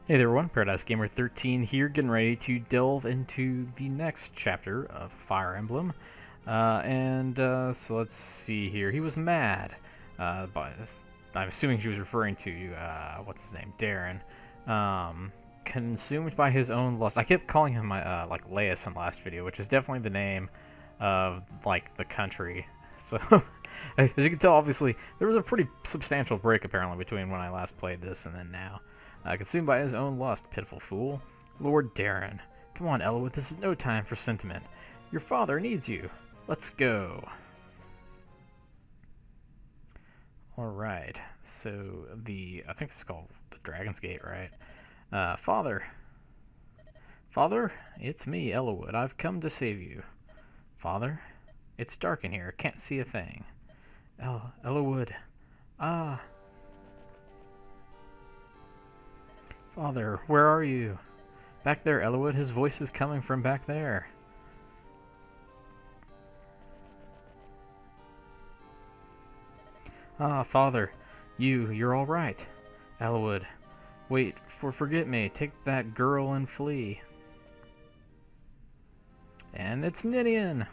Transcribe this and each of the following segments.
Hey there everyone, Paradise Gamer 13 here, getting ready to delve into the next chapter of Fire Emblem. So let's see here. He was mad, I'm assuming she was referring to, what's his name, Darren. Consumed by his own lust. I kept calling him, like, Laius in the last video, which is definitely the name of, like, the country. So, as you can tell, obviously, there was a pretty substantial break, apparently, between when I last played this and then now. Consumed by his own lust, pitiful fool. Lord Darren. Come on, Elowood, this is no time for sentiment. Your father needs you. Let's go. Alright, so I think it's called the Dragon's Gate, right? Father. Father, it's me, Elowood. I've come to save you. Father, it's dark in here. Can't see a thing. Elowood. Ah. Father, where are you? Back there, Elowood. His voice is coming from back there. Ah, Father, you're all right. Elowood, wait, forget me. Take that girl and flee. And it's Ninian.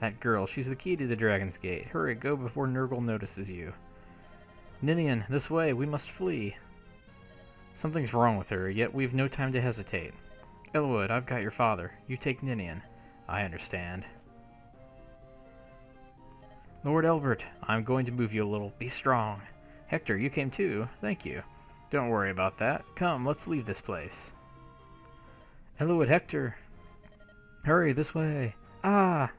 That girl, she's the key to the Dragon's Gate. Hurry, go before Nurgle notices you. Ninian, this way, we must flee. Something's wrong with her, yet we've no time to hesitate. Elowood, I've got your father. You take Ninian. I understand. Lord Elbert, I'm going to move you a little. Be strong. Hector, you came too. Thank you. Don't worry about that. Come, let's leave this place. Elowood, Hector. Hurry, this way. Ah!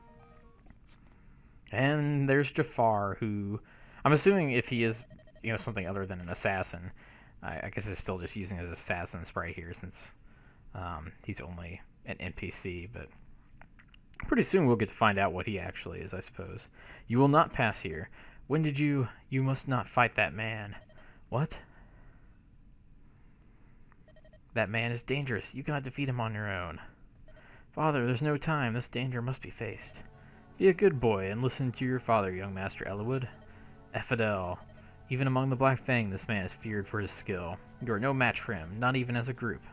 And there's Jafar, who... I'm assuming if he is, something other than an assassin, I guess it's still just using his assassin sprite here since he's only an NPC, but pretty soon we'll get to find out what he actually is, I suppose. You will not pass here. When did you... You must not fight that man. What? That man is dangerous. You cannot defeat him on your own. Father, there's no time. This danger must be faced. Be a good boy and listen to your father, young Master Elowood. Ephidel. Even among the Black Fang, this man is feared for his skill. You are no match for him, not even as a group.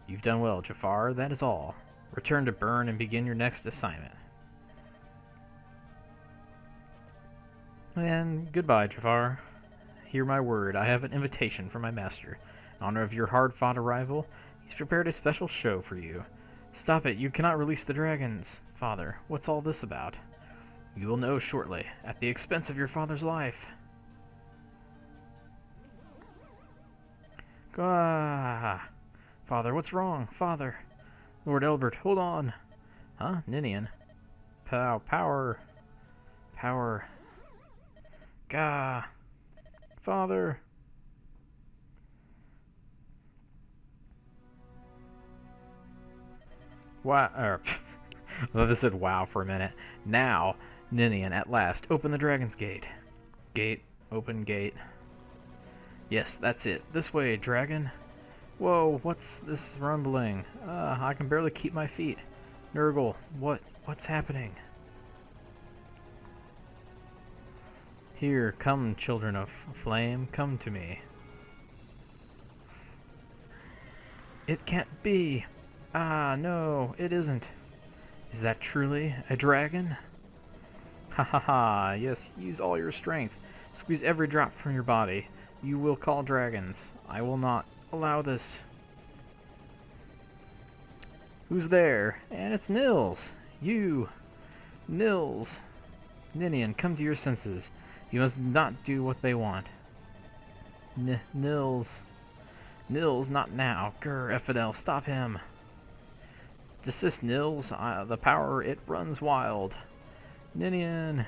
You've done well, Jafar. That is all. Return to Bern and begin your next assignment. And goodbye, Jafar. Hear my word. I have an invitation from my master. In honor of your hard-fought arrival, he's prepared a special show for you. Stop it. You cannot release the dragons. Father, what's all this about? You will know shortly, at the expense of your father's life. Ah! Father, what's wrong? Father! Lord Elbert, hold on! Huh? Ninian? Power! Power! Gah! Father! Wow! I thought this said wow for a minute. Now, Ninian, at last, open the Dragon's Gate. Gate. Open gate. Yes, that's it. This way, dragon. Whoa, what's this rumbling? I can barely keep my feet. Nurgle, what's happening? Here, come, children of flame, come to me. It can't be. Ah, no, it isn't. Is that truly a dragon? Ha ha ha, yes, use all your strength. Squeeze every drop from your body. You will call dragons. I will not allow this. Who's there? And it's Nils. You. Nils. Ninian, come to your senses. You must not do what they want. Nils. Nils, not now. Grr, Ephidel, stop him. Desist, Nils. The power, it runs wild. Ninian.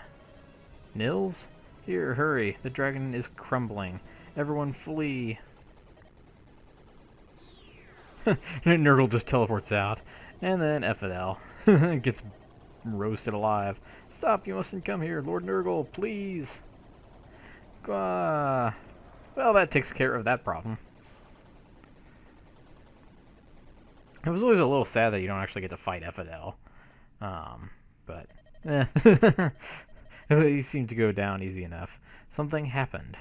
Nils? Here, hurry. The dragon is crumbling. Everyone flee. Nurgle just teleports out. And then Ephidel gets roasted alive. Stop, you mustn't come here. Lord Nurgle, please. Well, that takes care of that problem. It was always a little sad that you don't actually get to fight Ephidel. But he seemed to go down easy enough. Something happened.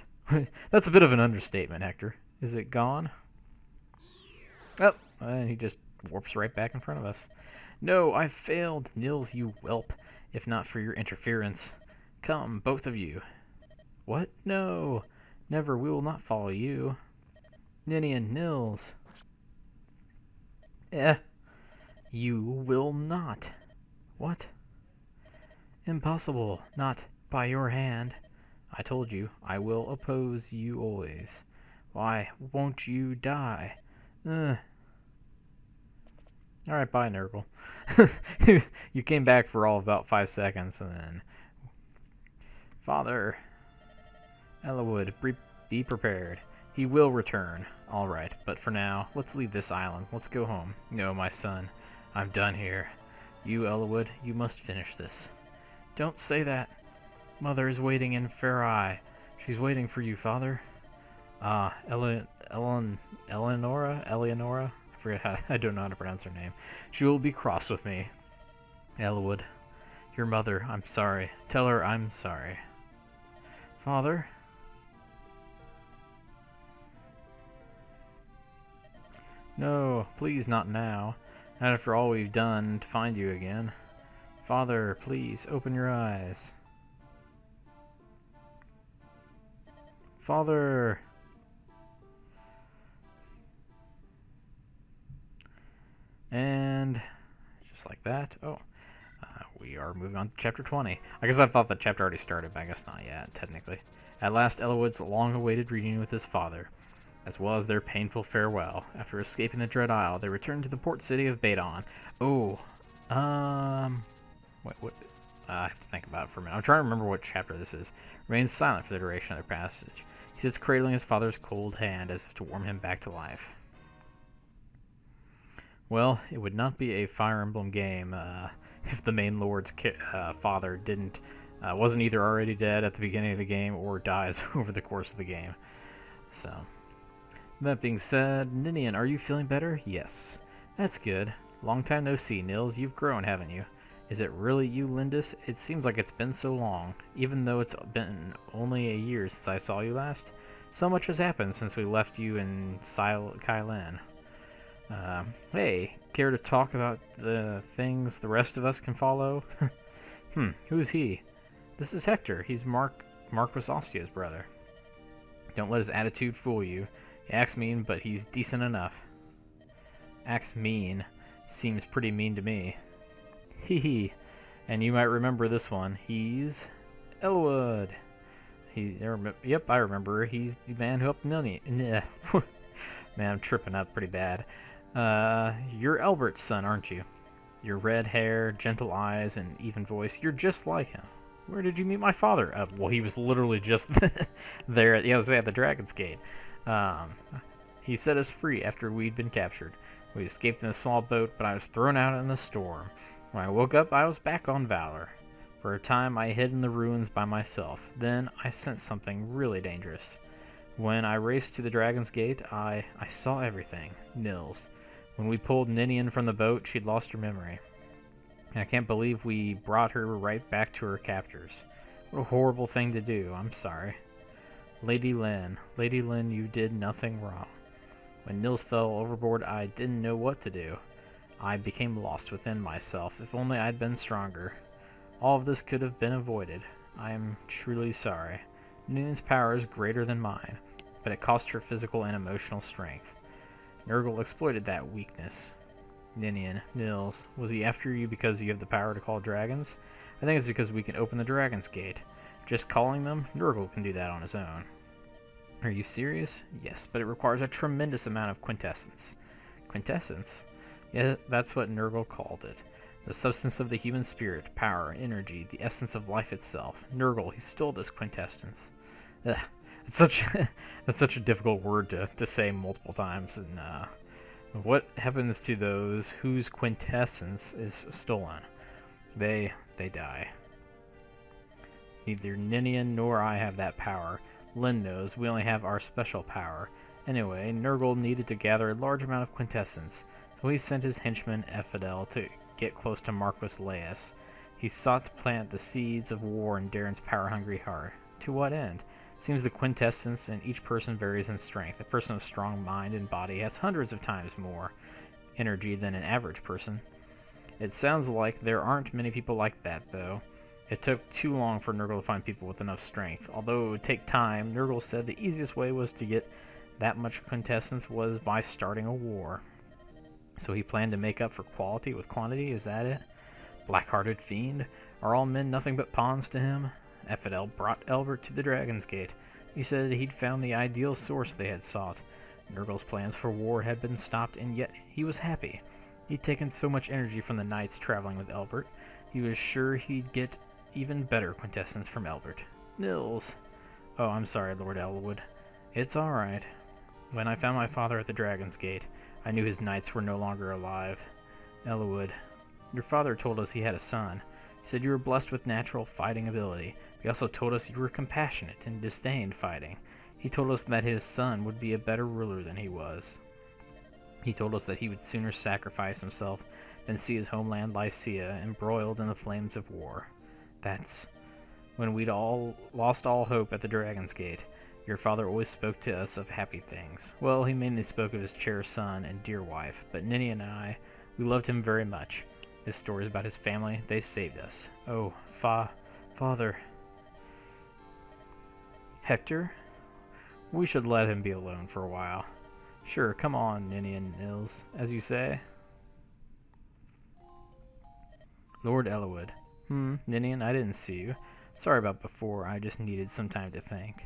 That's a bit of an understatement, Hector. Is it gone? Oh, and he just warps right back in front of us. No, I've failed, Nils, you whelp, if not for your interference. Come, both of you. What? No. Never, we will not follow you. Ninian, Nils. You will not. What? Impossible. Not by your hand. I told you, I will oppose you always. Why won't you die? Alright, bye, Nurgle. You came back for all of about 5 seconds, and then... Father... Eliwood, be prepared. He will return. Alright, but for now, let's leave this island. Let's go home. No, my son. I'm done here. You, Eliwood, you must finish this. Don't say that. Mother is waiting in Fair Eye. She's waiting for you, Father. Eleonora? I forget how, I don't know how to pronounce her name. She will be cross with me. Eliwood, your mother, I'm sorry. Tell her I'm sorry. Father? No, please not now. Not after all we've done to find you again. Father, please, open your eyes. Father! And just like that. We are moving on to chapter 20. I guess I thought that chapter already started, but I guess not yet, technically. At last, Eliwood's long-awaited reunion with his father, as well as their painful farewell. After escaping the Dread Isle, they returned to the port city of Badon. What? I have to think about it for a minute. I'm trying to remember what chapter this is. Remains silent for the duration of their passage. He sits cradling his father's cold hand as if to warm him back to life. Well, it would not be a Fire Emblem game if the main lord's father wasn't either already dead at the beginning of the game or dies over the course of the game. So, that being said, Ninian, are you feeling better? Yes. That's good. Long time no see, Nils. You've grown, haven't you? Is it really you, Lindis? It seems like it's been so long, even though it's been only a year since I saw you last. So much has happened since we left you in Kailan. Hey, care to talk about the things the rest of us can follow? Who's he? This is Hector. He's Marquis Ostia's brother. Don't let his attitude fool you. He acts mean, but he's decent enough. Acts mean? Seems pretty mean to me. Hee. And you might remember this one. He's Eliwood. Yep, I remember. He's the man who helped Ninian. Man, I'm tripping up pretty bad. You're Albert's son, aren't you? Your red hair, gentle eyes, and even voice. You're just like him. Where did you meet my father? Well, he was literally just there at the Dragon's Gate. He set us free after we'd been captured. We escaped in a small boat, but I was thrown out in the storm. When I woke up, I was back on Valor. For a time, I hid in the ruins by myself. Then, I sensed something really dangerous. When I raced to the Dragon's Gate, I saw everything. Nils. When we pulled Ninian from the boat, she'd lost her memory. And I can't believe we brought her right back to her captors. What a horrible thing to do. I'm sorry. Lady Lyn, you did nothing wrong. When Nils fell overboard, I didn't know what to do. I became lost within myself. If only I'd been stronger. All of this could have been avoided. I am truly sorry. Ninian's power is greater than mine, but it cost her physical and emotional strength. Nurgle exploited that weakness. Ninian, Nils, was he after you because you have the power to call dragons? I think it's because we can open the Dragon's Gate. Just calling them? Nurgle can do that on his own. Are you serious? Yes, but it requires a tremendous amount of quintessence. Quintessence? Yeah, that's what Nurgle called it. The substance of the human spirit, power, energy, the essence of life itself. Nurgle, he stole this quintessence. It's such a difficult word to say multiple times. And what happens to those whose quintessence is stolen? They die. Neither Ninian nor I have that power. Lyn knows we only have our special power. Anyway, Nurgle needed to gather a large amount of quintessence, so he sent his henchman Ephidel to get close to Marquis Laius. He sought to plant the seeds of war in Darren's power-hungry heart. To what end? It seems the quintessence in each person varies in strength. A person of strong mind and body has hundreds of times more energy than an average person. It sounds like there aren't many people like that, though. It took too long for Nurgle to find people with enough strength. Although it would take time, Nurgle said the easiest way was to get that much quintessence was by starting a war. So he planned to make up for quality with quantity, is that it? Black-hearted fiend? Are all men nothing but pawns to him? Ephidel brought Elbert to the Dragon's Gate. He said he'd found the ideal source they had sought. Nurgle's plans for war had been stopped, and yet he was happy. He'd taken so much energy from the knights traveling with Elbert. He was sure he'd get even better quintessence from Elbert. Nils. Oh, I'm sorry, Lord Elwood. It's all right. When I found my father at the Dragon's Gate, I knew his knights were no longer alive. Elwood, your father told us he had a son. He said you were blessed with natural fighting ability. He also told us you were compassionate and disdained fighting. He told us that his son would be a better ruler than he was. He told us that he would sooner sacrifice himself than see his homeland Lycia embroiled in the flames of war. That's when we'd all lost all hope at the Dragon's Gate. Your father always spoke to us of happy things. Well, he mainly spoke of his cherished son and dear wife, but Ninian and I, we loved him very much. His stories about his family, they saved us. Oh, Father. Hector? We should let him be alone for a while. Sure, come on, Ninian Nils, as you say. Lord Elwood. Ninian, I didn't see you. Sorry about before, I just needed some time to think.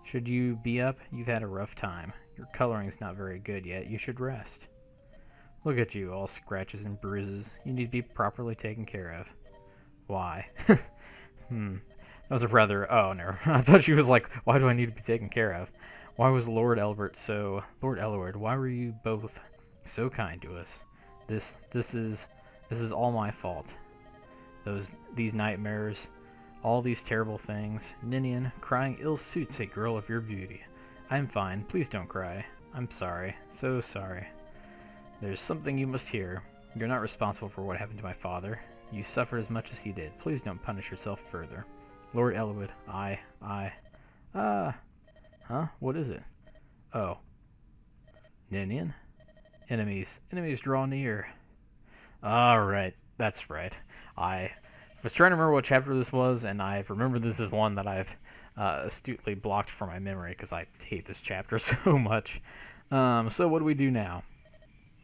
Should you be up? You've had a rough time. Your coloring's not very good yet. You should rest. Look at you, all scratches and bruises. You need to be properly taken care of. Why? That was a rather... Oh, no. I thought she was like, why do I need to be taken care of? Why was Lord Elbert so... Lord Elwood, why were you both so kind to us? This is all my fault. These nightmares, all these terrible things. Ninian, crying ill suits a girl of your beauty. I'm fine. Please don't cry. I'm sorry. So sorry. There's something you must hear. You're not responsible for what happened to my father. You suffered as much as he did. Please don't punish yourself further. Lord Elwood, Huh? What is it? Oh. Ninian? Enemies draw near. Alright, that's right. I was trying to remember what chapter this was, and I remember this is one that I've astutely blocked from my memory because I hate this chapter so much. So what do we do now?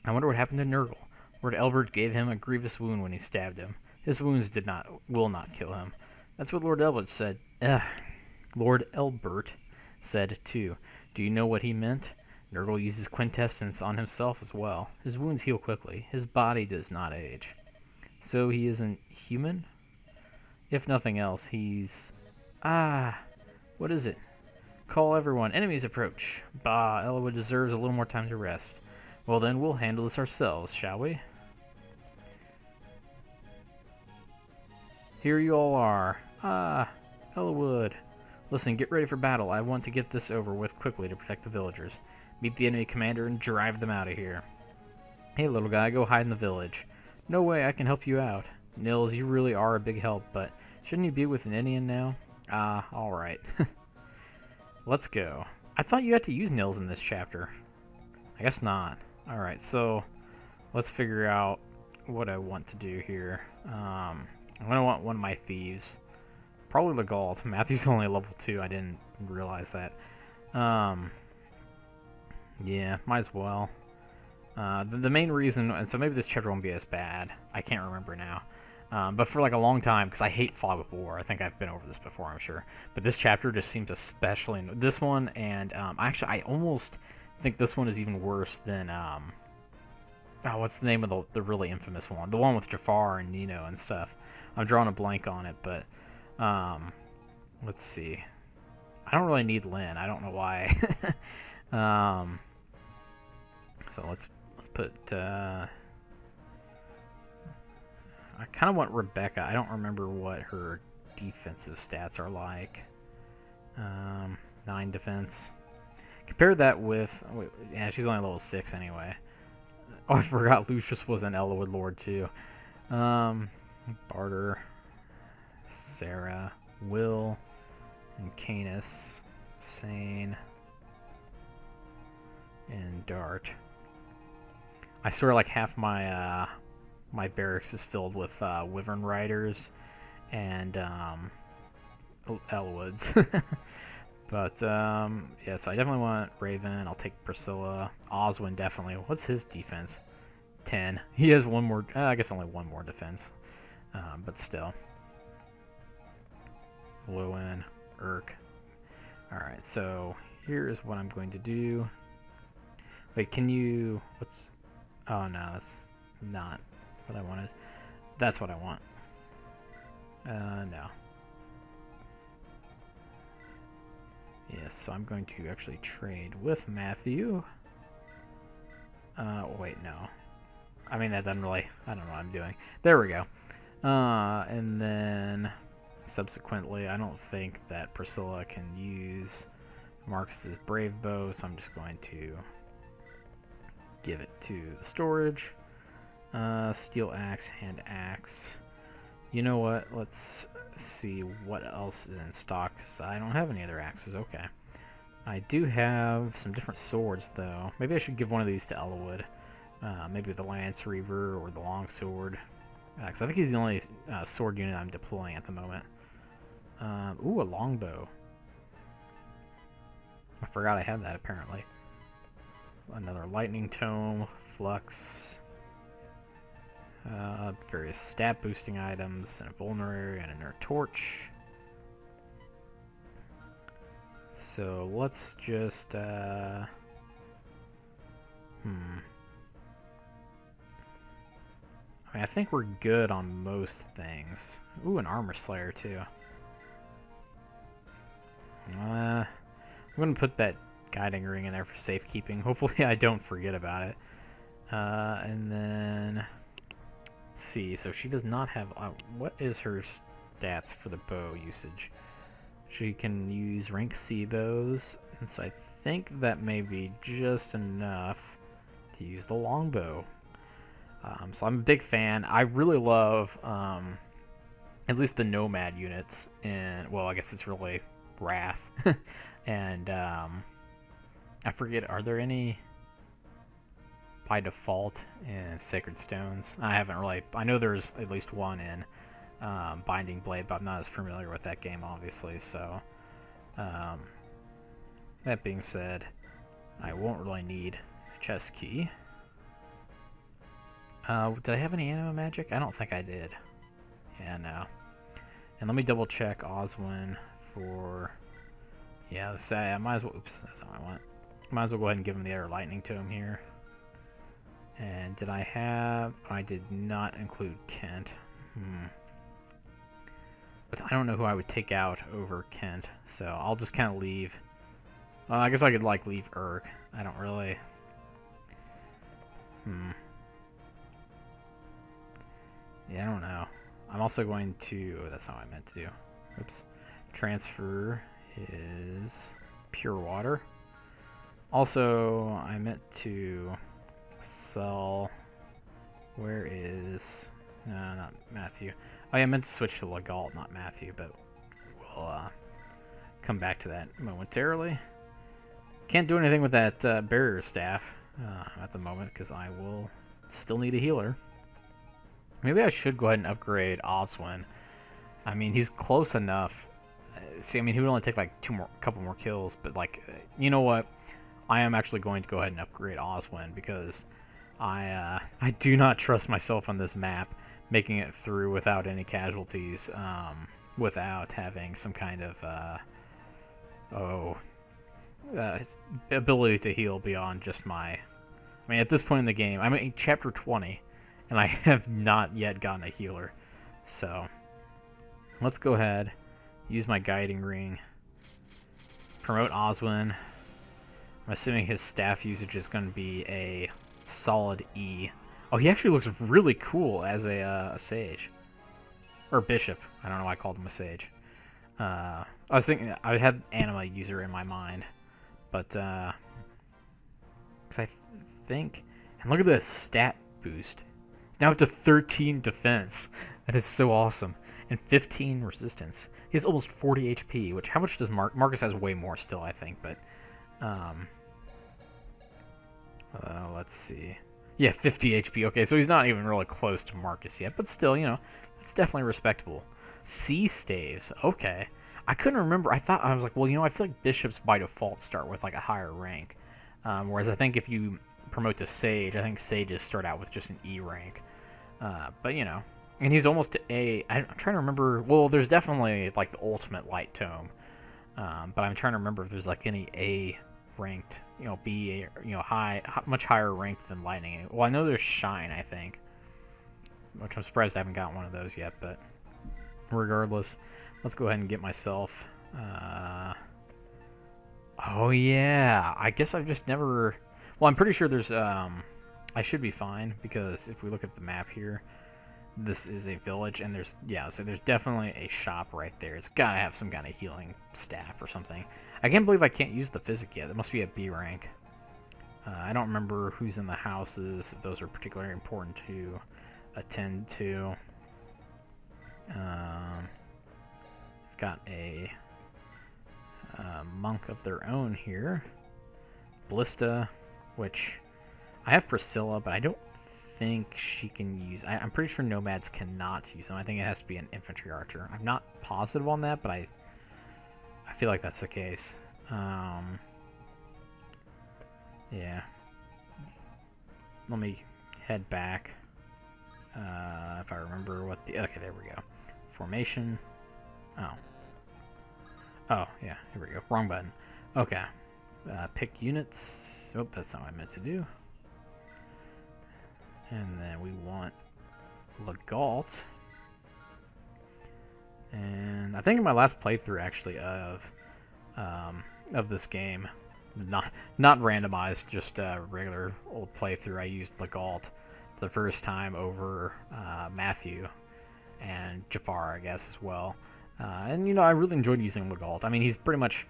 I wonder what happened to Nurgle. Lord Elbert gave him a grievous wound when he stabbed him. His wounds will not kill him. That's what Lord Elbert said. Lord Elbert said, too. Do you know what he meant? Nurgle uses quintessence on himself as well. His wounds heal quickly. His body does not age. So he isn't human? If nothing else, he's... what is it? Call everyone. Enemies approach. Bah, Elwood deserves a little more time to rest. Well then, we'll handle this ourselves, shall we? Here you all are. Elwood. Listen, get ready for battle. I want to get this over with quickly to protect the villagers. Meet the enemy commander and drive them out of here. Hey, little guy, go hide in the village. No way, I can help you out. Nils, you really are a big help, but shouldn't you be with Ninian now? Alright. Let's go. I thought you had to use Nils in this chapter. I guess not. Alright, so let's figure out what I want to do here. I'm going to want one of my thieves. Probably Legault. Matthew's only level 2. I didn't realize that. Yeah, might as well. The main reason, and so maybe this chapter won't be as bad. I can't remember now. But for like a long time, because I hate Fog of War. I think I've been over this before, I'm sure. But this chapter just seems especially... This one, and actually, I almost think this one is even worse than... what's the name of the really infamous one? The one with Jafar and Nino and stuff. I'm drawing a blank on it, but... let's see. I don't really need Lynn. I don't know why. So let's put... I kind of want Rebecca. I don't remember what her defensive stats are like. 9 defense. Compare that with... Wait, yeah, she's only level 6 anyway. Oh, I forgot Lucius was an Elwood Lord too. Barter, Sarah, Will, and Canis, Sane, and Dart. I swear like half my my barracks is filled with Wyvern Riders and Elwoods. But yeah, so I definitely want Raven. I'll take Priscilla. Oswin definitely. What's his defense? 10. He has one more. I guess only one more defense. But still. Lewin, Urk. Alright, so here's what I'm going to do. Wait, can you... What's... Oh, no, that's not what I wanted. That's what I want. No. Yes, so I'm going to actually trade with Matthew. Wait, no. I mean, that doesn't really... I don't know what I'm doing. There we go. And then... Subsequently, I don't think that Priscilla can use Marcus's Brave Bow, so I'm just going to give it to the storage. Steel Axe, Hand Axe. You know what? Let's see what else is in stock, because I don't have any other axes. Okay. I do have some different swords, though. Maybe I should give one of these to Elwood. Maybe the Lance Reaver or the Longsword. Because I think he's the only sword unit I'm deploying at the moment. Ooh, a longbow. I forgot I had that, apparently. Another lightning tome, flux, various stat boosting items, and a vulnerary, and inert torch. So let's just, I mean, I think we're good on most things. Ooh, an armor slayer, too. I'm going to put that guiding ring in there for safekeeping. Hopefully I don't forget about it. And then... Let's see, so she does not have... what is her stats for the bow usage? She can use rank C bows, and so I think that may be just enough to use the longbow. So I'm a big fan. I really love at least the Nomad units, and well, I guess it's really Wrath. And I forget, are there any by default in Sacred Stones? I haven't really... I know there's at least one in Binding Blade, but I'm not as familiar with that game, obviously, so... that being said, I won't really need a chest key. Did I have any anima magic? I don't think I did. Yeah, no. And let me double check Oswin for... Yeah, let's say I might as well... Oops, that's all I want. Might as well go ahead and give him the other lightning tome here. And did I have... I did not include Kent. But I don't know who I would take out over Kent, so I'll just kind of leave... Well, I guess I could, like, leave Urk. I don't really... Yeah, I don't know. I'm also going to... Oh, that's not what I meant to do. Oops. Transfer is pure water. Also, I meant to sell... Where is... No, not Matthew. Oh, yeah, I meant to switch to Legault, not Matthew, but we'll come back to that momentarily. Can't do anything with that barrier staff at the moment, because I will still need a healer. Maybe I should go ahead and upgrade Oswin. I mean, he's close enough. See, I mean, he would only take like couple more kills, but like, you know what? I am actually going to go ahead and upgrade Oswin because I do not trust myself on this map making it through without any casualties, without having some kind of ability to heal beyond just my... I mean, at this point in the game, I'm in chapter 20, and I have not yet gotten a healer. So, let's go ahead, use my guiding ring, promote Oswin. I'm assuming his staff usage is going to be a solid E. Oh, he actually looks really cool as a sage. Or bishop. I don't know why I called him a sage. I was thinking, I had anima user in my mind. But, because I think... And look at this stat boost. It's now up to 13 defense. That is so awesome. and 15 resistance. He has almost 40 HP, which, how much does Marcus has way more still, I think, but, let's see. Yeah, 50 HP. Okay, so he's not even really close to Marcus yet, but still, you know, it's definitely respectable. Sea staves. Okay. I couldn't remember. I was like, well, you know, I feel like bishops by default start with like a higher rank. Whereas I think if you promote to sage, I think sages start out with just an E rank. But, you know, and he's almost to A. I'm trying to remember. Well, there's definitely like the ultimate light tome. But I'm trying to remember if there's like any A ranked, you know, B, you know, much higher ranked than lightning. Well, I know there's shine, I think, which I'm surprised I haven't got one of those yet, but regardless, let's go ahead and get myself, oh yeah, I guess I've just never, well, I'm pretty sure there's, I should be fine, because if we look at the map here, this is a village, and there's, yeah, so there's definitely a shop right there. It's gotta have some kind of healing staff or something. I can't believe I can't use the physic yet. It must be a B rank. I don't remember who's in the houses, if those are particularly important to attend to. Got a monk of their own here. Ballista, which I have Priscilla, but I don't think she can use. I'm pretty sure nomads cannot use them. I think it has to be an infantry archer. I'm not positive on that, but I feel like that's the case. Yeah. Let me head back. If I remember what the... Okay, there we go. Formation. Oh. Oh, yeah, here we go. Wrong button. Okay. Pick units. Oh, that's not what I meant to do. And then we want Legault. And I think in my last playthrough, actually, of this game, not randomized, just a regular old playthrough, I used Legault for the first time over Matthew and Jafar, I guess, as well. And, you know, I really enjoyed using Legault. I mean, he's pretty much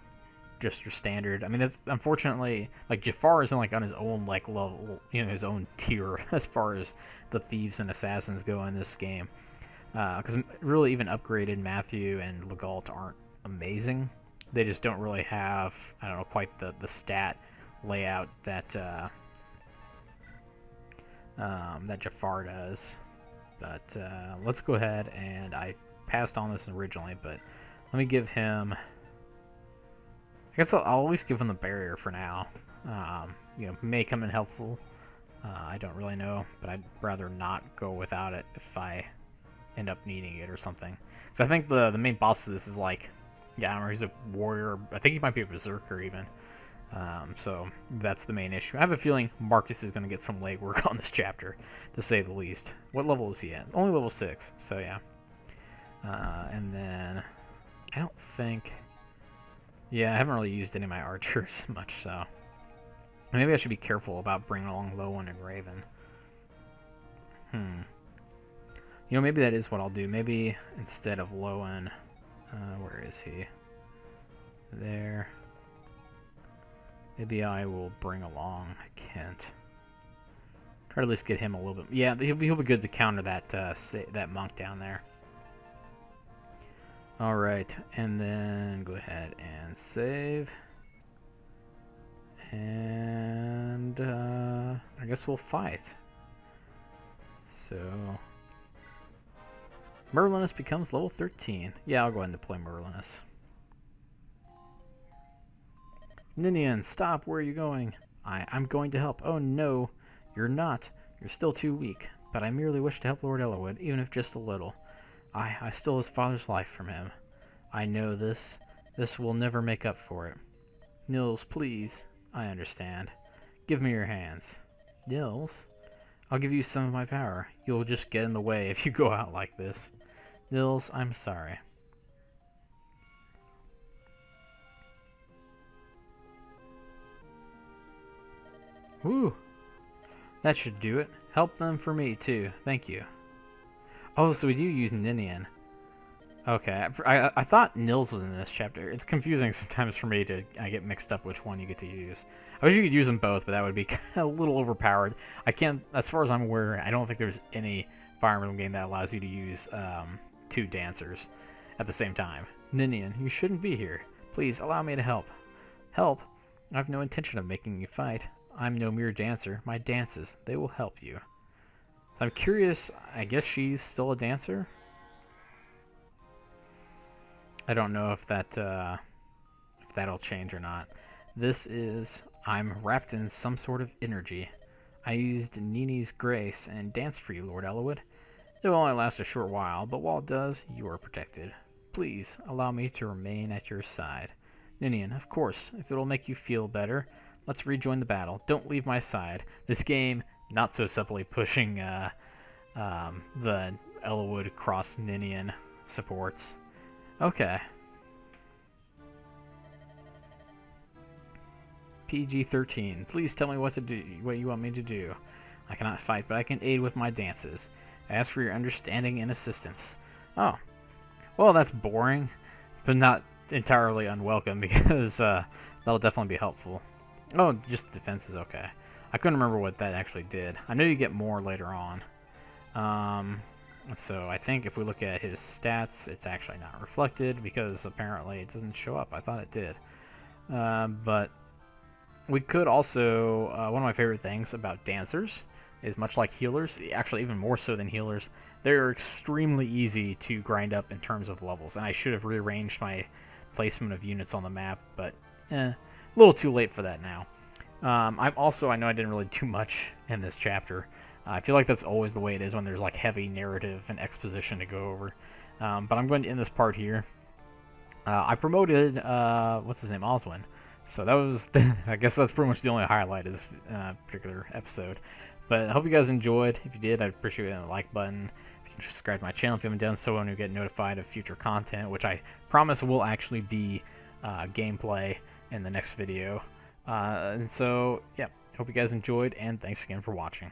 just your standard. I mean, that's, unfortunately, like, Jafar isn't, like, on his own, like, level, you know, his own tier as far as the thieves and assassins go in this game. Because really even upgraded Matthew and Legault aren't amazing. They just don't really have, I don't know, quite the stat layout that that Jafar does. But let's go ahead, and I passed on this originally, but let me give him, I guess I'll at least give him the barrier for now. You know, may come in helpful. I don't really know, but I'd rather not go without it if I end up needing it or something. So I think the main boss of this is like, yeah, I don't know, he's a warrior. I think he might be a berserker even. So that's the main issue. I have a feeling Marcus is going to get some legwork on this chapter, to say the least. What level is he at? Only level 6, so yeah. And then I don't think, yeah, I haven't really used any of my archers much, so maybe I should be careful about bringing along Lowen and Raven. You know, maybe that is what I'll do. Maybe instead of Lowen, where is he? There. Maybe I will bring along Kent. Try to at least get him a little bit. Yeah, he'll be good to counter that that monk down there. All right, and then go ahead and save. And I guess we'll fight. So Merlinus becomes level 13. Yeah, I'll go ahead and deploy Merlinus. Ninian, stop! Where are you going? I'm going to help. Oh no, you're not. You're still too weak. But I merely wish to help Lord Elwood, even if just a little. I stole his father's life from him. I know this. This will never make up for it. Nils, please. I understand. Give me your hands. Nils? I'll give you some of my power. You'll just get in the way if you go out like this. Nils, I'm sorry. Woo! That should do it. Help them for me, too. Thank you. Oh, so we do use Ninian. Okay, I thought Nils was in this chapter. It's confusing sometimes for me to get mixed up which one you get to use. I wish you could use them both, but that would be a little overpowered. I can't, as far as I'm aware, I don't think there's any Fire Emblem game that allows you to use two dancers at the same time. Ninian, you shouldn't be here. Please, allow me to help. Help? I have no intention of making you fight. I'm no mere dancer. My dances, they will help you. I'm curious, I guess she's still a dancer? I don't know if that'll change or not. This is, I'm wrapped in some sort of energy. I used Nini's grace and danced for you, Lord Elwood. It will only last a short while, but while it does, you are protected. Please, allow me to remain at your side. Ninian, of course, if it'll make you feel better, let's rejoin the battle. Don't leave my side. This game, not so subtly pushing the Elwood cross Ninian supports. Okay. PG-13. Please tell me what to do, what you want me to do. I cannot fight, but I can aid with my dances. I ask for your understanding and assistance. Oh. Well, that's boring, but not entirely unwelcome, because that'll definitely be helpful. Oh, just defense is okay. I couldn't remember what that actually did. I know you get more later on. So I think if we look at his stats, it's actually not reflected, because apparently it doesn't show up. I thought it did. But we could also, one of my favorite things about dancers is, much like healers, actually even more so than healers, they're extremely easy to grind up in terms of levels. And I should have rearranged my placement of units on the map, but a little too late for that now. I know I didn't really do much in this chapter. I feel like that's always the way it is when there's like heavy narrative and exposition to go over. But I'm going to end this part here. I promoted, what's his name, Oswin. So that was, I guess that's pretty much the only highlight of this particular episode. But I hope you guys enjoyed. If you did, I'd appreciate a like button. If you can subscribe to my channel if you haven't done so, and you'll get notified of future content, which I promise will actually be gameplay in the next video. And so, yeah, hope you guys enjoyed, and thanks again for watching.